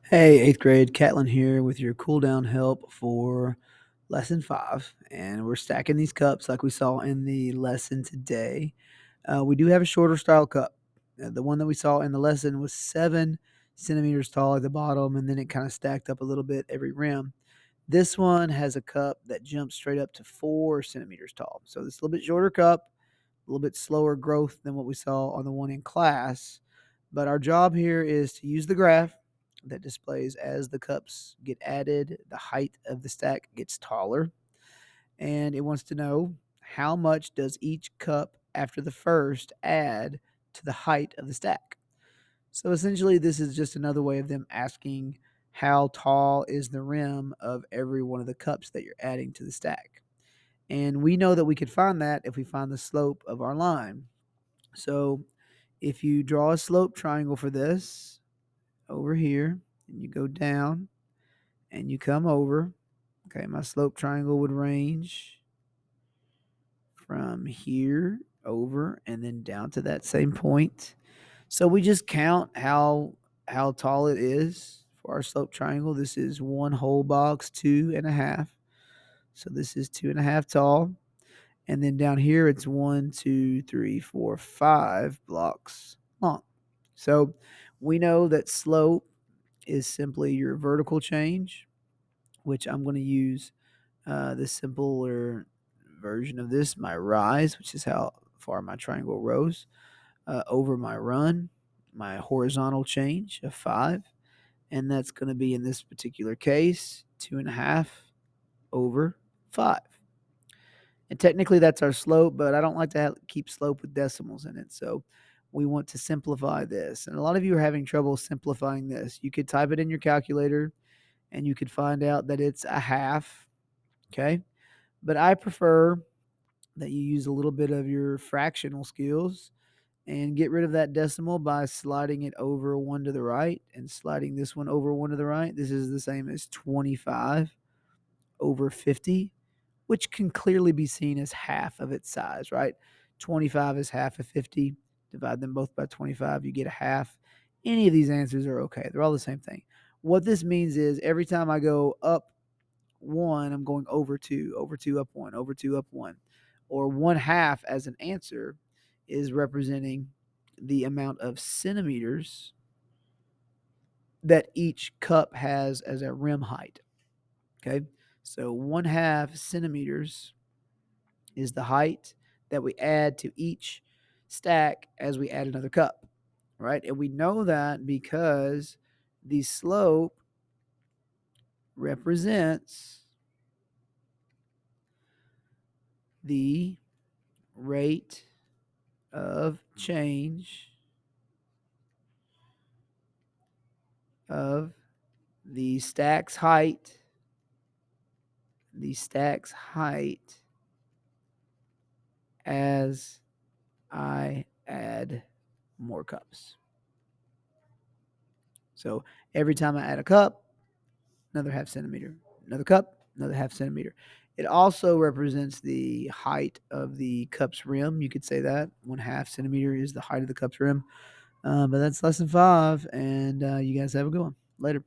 Hey, eighth grade, Catlin here with your cool down help for lesson 5. And we're stacking these cups like we saw in the lesson today. We do have a shorter style cup. The one that we saw in the lesson was 7 centimeters tall at the bottom, and then it kind of stacked up a little bit every rim. This one has a cup that jumps straight up to 4 centimeters tall. So this little bit shorter cup, a little bit slower growth than what we saw on the one in class. But our job here is to use the graph that displays as the cups get added, the height of the stack gets taller. And it wants to know how much does each cup after the first add to the height of the stack. So essentially, this is just another way of them asking how tall is the rim of every one of the cups that you're adding to the stack. And we know that we could find that if we find the slope of our line. So if you draw a slope triangle for this over here, and you go down and you come over, okay, my slope triangle would range from here over and then down to that same point. So we just count how tall it is for our slope triangle. This is one whole box, 2.5. So this is 2.5 tall. And then down here, it's 1, 2, 3, 4, 5 blocks long. So we know that slope is simply your vertical change, which I'm going to use the simpler version of this, my rise, which is how far my triangle rose, over my run, my horizontal change of 5. And that's going to be, in this particular case, 2.5 over 5. And technically that's our slope, but I don't like to keep slope with decimals in it. So we want to simplify this. And a lot of you are having trouble simplifying this. You could type it in your calculator and you could find out that it's a half. Okay. But I prefer that you use a little bit of your fractional skills and get rid of that decimal by sliding it over one to the right and sliding this one over one to the right. This is the same as 25 over 50, which can clearly be seen as half of its size, right? 25 is half of 50. Divide them both by 25, you get a half. Any of these answers are okay. They're all the same thing. What this means is every time I go up 1, I'm going over 2, over 2, up 1, over 2, up 1. Or 1/2 as an answer is representing the amount of centimeters that each cup has as a rim height. Okay. So 1/2 centimeters is the height that we add to each stack as we add another cup, right? And we know that because the slope represents the rate of change of the stack's height, as I add more cups. So every time I add a cup, another half centimeter. Another cup, another half centimeter. It also represents the height of the cup's rim. You could say that 1/2 centimeter is the height of the cup's rim. But that's lesson 5, and you guys have a good one. Later.